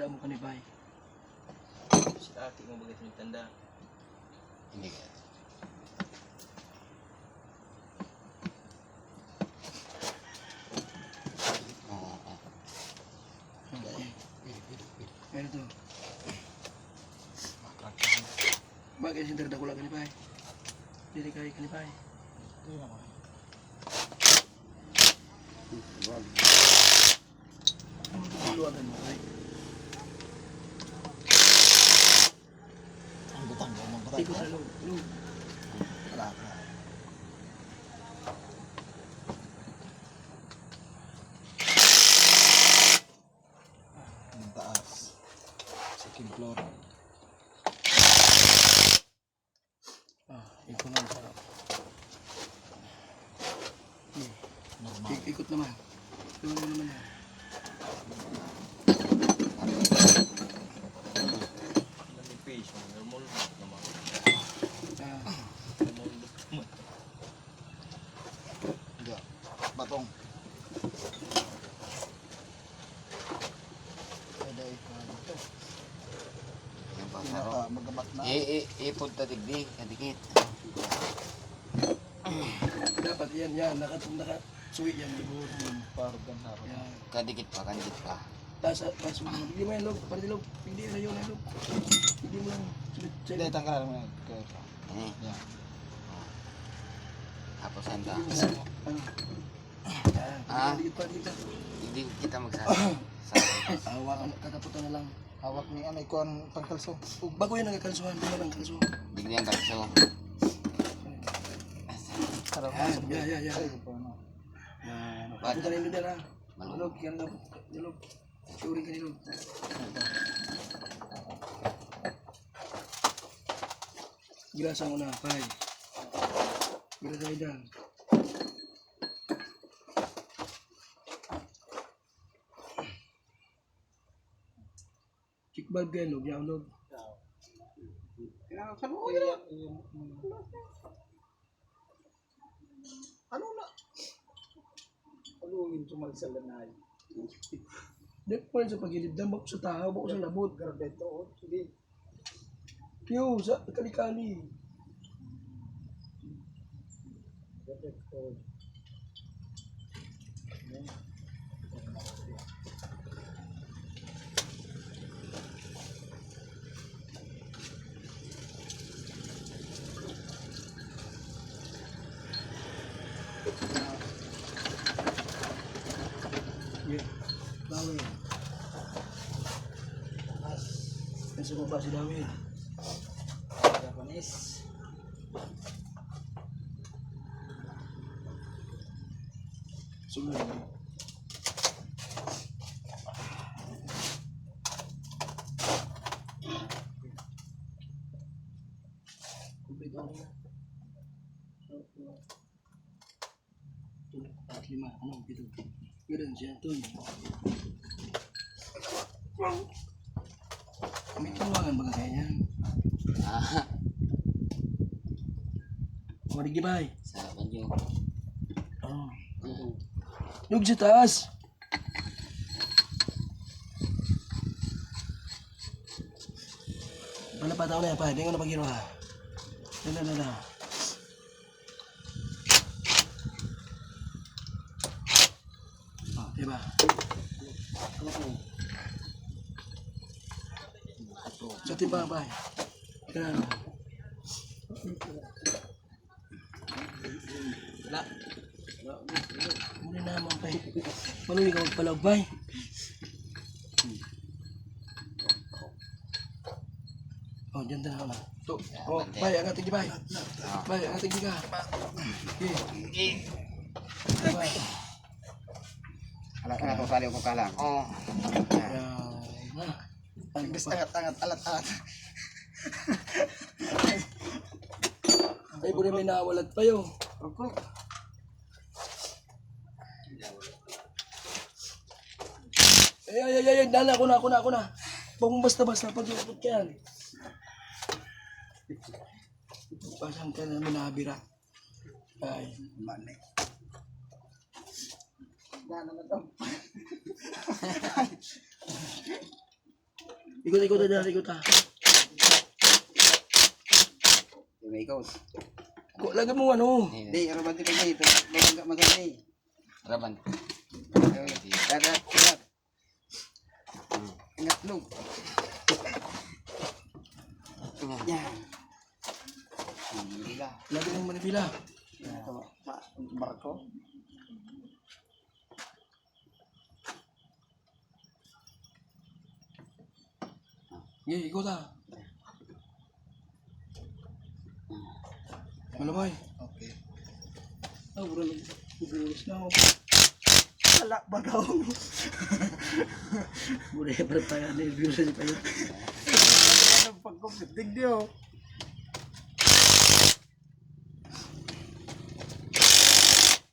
tanda mo kanibay. Si ate mo bagay tinitanda. Hindi ka. Oo. Ano to? Bagay sinter dako lang kanibay. Dili kay kanibay. Luwagan mo kay. Ang butang mo mong butang. Ikot sa loob. Wala. Ang taas. Second floor. Ikot naman sa Normal. ikot naman. Ikot naman yan. Lamig face mo. Normal naman. Normal naman. Hindi. Batong. Pwede ikaw ito. Yung Pinaka pasaro. magamat na. Ipunta digdi. Kadikit. Dapat yan. Nakasuwi yan. Libur. Parang harap. Yan. Kadikit pa. Kadikit pa. Taas mo. Hindi mo yan loob. Pati loob. Hindi na yun loob. Hindi mo lang. Hindi, tanggalan mo yan. Ini. Yan. Tapos handa. Ano? Ah. Dito pa dito. Hindi kita magsasa. Hawakan. Kataputan na lang. Hawak ni ano, ikaw ang pangkalso. Bago yan nagkakalsuhan. Di ba lang kalso? Digdi ang kalso. Harap. Yan. Ay, paano? Yan. Punta rin doon ha. Malog. Nilog. Yan lang. Nilog. Suri ka nilog. Girasa mo na. Pay. Girasa tayo dyan. Chick bulb yan. Log. Yan log. Ano na? Ano yung tumal sa lanay? Dek po sa pagilid lang. Bako sa tao. Bako sa labot. Garbeto, hindi. Piyo. Sa kalikali. Garbeto. Yeah. Dawin. Nasa baba si Dawin. Japanese. Sunod. Kumpleto na. 4, 5. Ano? Dito. Ganun siya. Ito. May tuwangan ba kaya yan? Ah. Marigi ba? Sa banyo. Oh. Lug sa taas. Wala pa tao na yan pa. Hindi ko na pag-ginawa. Na. Oh, diba? Sa tiba ba? Yan. Wala. Muna naman pa. Manuwi ka magpalagbay. Oh, dyan na ako na. So, oh, bay, angatin di bay. Bay, angatin di ka. Okay. Bay. Alat na to sali ko kalang. Oh. Yan. Gusto angat-angat, alat-alat. Ay, buri may nawalat pa yun. Ay, dala, ako na. Pag basta-basta, pag-iupot ka yan. Pasang ka na minabira. Ay. Mane. Gana na daw. Ikot-ikot na dyan, ikot ha. May ikaw. Lagyan mo ano. Hindi, araban din kayo. Ito, maganda eh. Araban. Dagat. Ingat lug. Yan. Hila. Lagyan mo manipila. Ito, barko. Sige, ikot ha. Malabay. Okay. Ah, bro, nagbubulos na ako. Wala ba daw? Muna yung tayo, nervous na tayo. Ano pagkupitig niyo?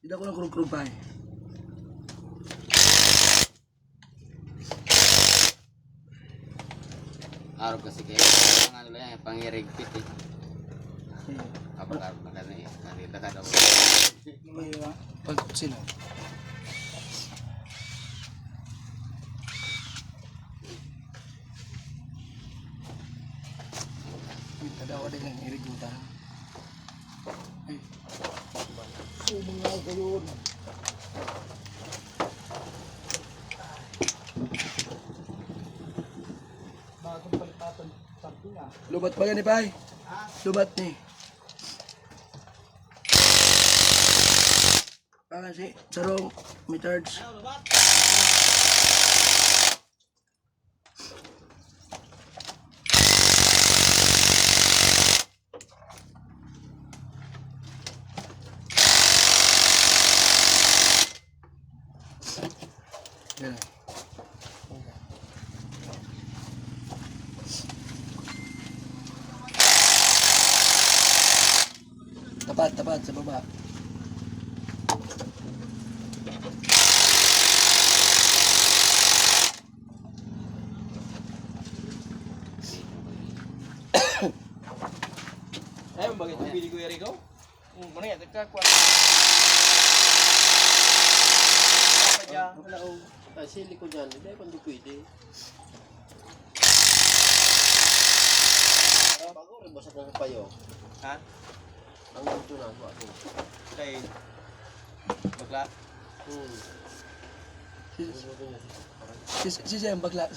Hindi ako ng kurug-kurug pa eh. Araw kasi kayo. Ang ano lang yan, pangirigpit eh. Kapag araw na ka na eh. Nakita ka daw. Pag sino? Tadawa din ng irigutan. Ay, Mga gayon. Bagong palitatan sabi nga. lubat pa yan eh, Pai. Lubat ni. Si Sarong, may charge. Yan. Tapat sa baba. Ay, bagay ito pili ko yung Rico. Mana ya, teka, kuha. Apa dyan? Wala o. Sili ko dyan. Hindi ko hindi pwede. Bago rin basak ng kapayo. Ha? Ang ito na ako. Kay... Bakla? Si Sam, bakla.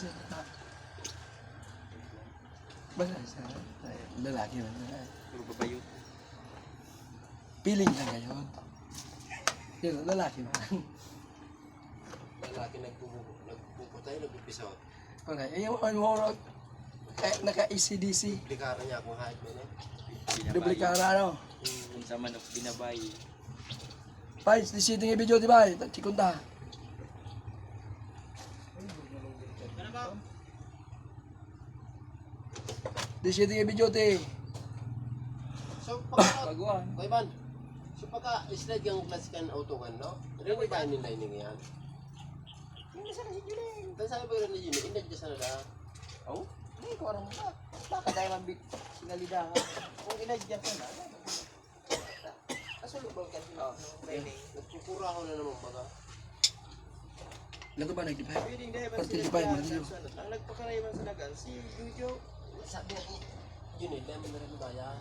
Bakla siya. Lalaki man. Puro babayo. Piling lang ngayon. Yun, lalaki man. Lalaki nagpuputay, nagpupisot. Okay, yung ano, naka-ECDC. Duplikaran niya akong height mo na. Duplikara ano. Kung sa manok binabay. Pai, disiting yung video, di ba? Chikunta. Disiting yung video, ti. So, pagka... Baguan. Kay Man, so pagka slide yung klasikan auto kan, no? Ano ba tayo nila ini yan? Hindi sana si Juling. Tan sabi ba rin ni Juling, inadjust na na. Oh? Hindi ko alam ba. Baka dahil mabit sinalida nga. Kung inadjust na na. Kasulog ba kasi? Training. Nagkukura ako na naman baga. Lato ba nag-divide? Pwedeng dahil ba Pati sila divide, dyan Marilo. sa sunod. Ang nagpakarayman sa dagan, si Jojo. Sabi ako, yun eh, dami na rin bayan.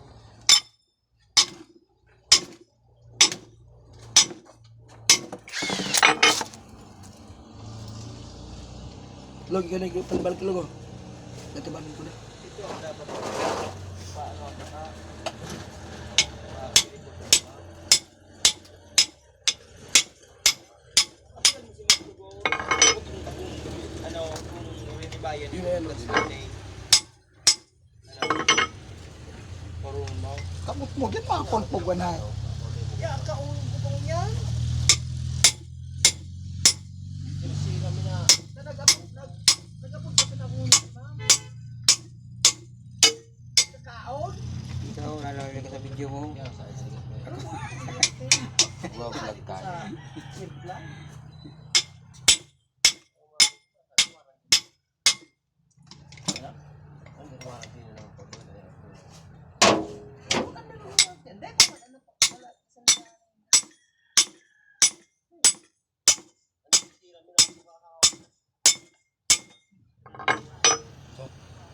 Log, ka na, palibalik ka logo. Lato ba ko na? Ito ang dapat. Paano ang taka? Ano, kung rinibayan Yun na yan, that's the name. Ano? Parang mo. Kamot mo, yan mga konpog na. Ya, kaulong ko pang yan. Kasi kami na, Nagapod ka na kung kakaon. Ikaw, nalawin ka sa video mo. kaya sa sige. Wow, vlog ka.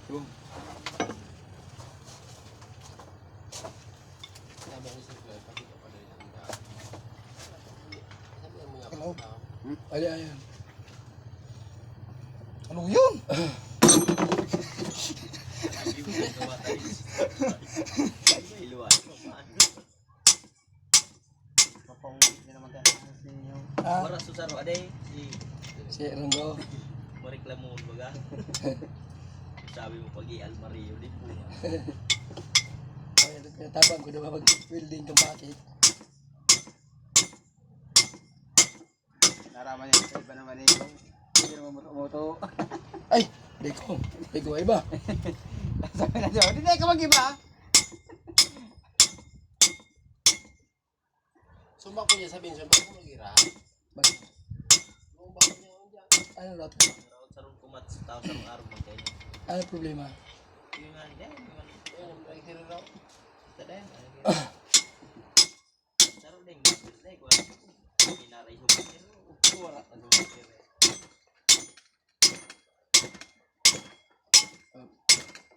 Ibong. Sabi ko sa Claire, pati ka pa rin ang daan. Sabi mo nga Hello? pa. Ayan. Ano yun? Papangit na naman kasi sa inyo. Ah, Para susaro aday si Si Ranggo. mareklamo baga. Sabi mo pag i-almario di po. Ay, tabang ko na mag-building kang bakit. Naraman niya sa iba naman eh. Hindi naman moto. Ay! Deko. Deko ay ba? Sabi na siya, hindi ka mag-iba. Sumbak ko niya sabihin, sumbak ko mag-ira. Bakit? Sumbak ko niya ako dyan. Ano rat? Raw sarong kumat sa tao sarong araw magkaya. Ano problema? Yung nga yan, Ayun, may tira raw. taday. Sarong ding birthday ko. Inaray ko pero wala na do.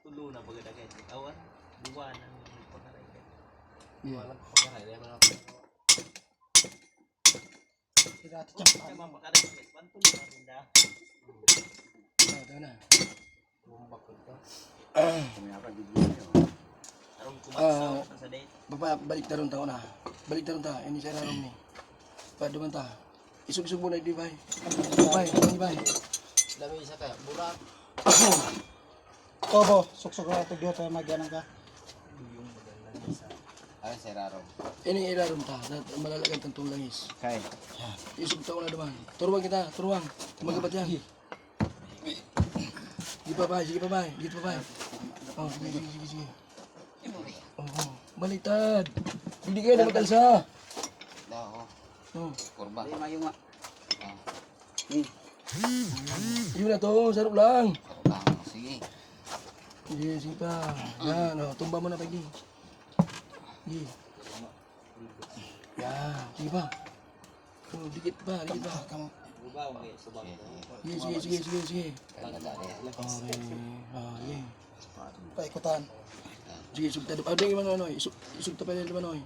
Tulo na baga dagay. Awan, buwan ang pagkaray ka. Wala ko pagkaray. Hindi naman ako. pirati Kung siya. ka mapakaray ka, pantulo na rin da. Ito na. Sumbak ko ito. Sarong kumat sa date. Baba, balik na ron tao na. Balik na ron ta. Ini sa rarom ni. Paduman ta. Isug-isug mo na di bay. Bay, di bay. Lami isa kaya, burak. Tobo, suksok na ito dito magyanang ka. Ay, si Raro. Ini irarom ta. Malalagan tang tulangis. Kay. Isug tao na duman. Turuan kita, turuan. Magabat yan. Sige pa bay, sige pa bay. Dito pa bay. Oh, sige. Oh, baliktad. Hindi kayo na matalsa. Daw, Oh, kurba. Hindi mayo nga. yun na to, sarap lang. Kurba. Sige. Sige pa. Yan, oh, tumba mo na pagi. Sige. Yan, sige pa. Oh, dikit pa. Bubaw may subang ko. Sige. Kaya-kaya. Okay. Okay. Paikutan. Sige, isugta. Ano yung ano, isugta pa rin naman, oy.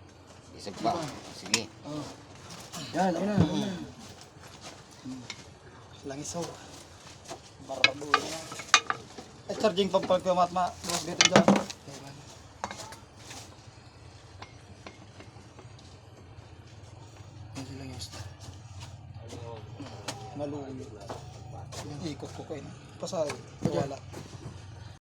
Isip pa. Sige. Oh. Yan, okay na. Langisaw. Barbabuo na. Eh, charging pang pagkamat ma. Luwas dito dyan. Yan sila guys. Maluwi. Ikot ko kayo. Pasay. Wala.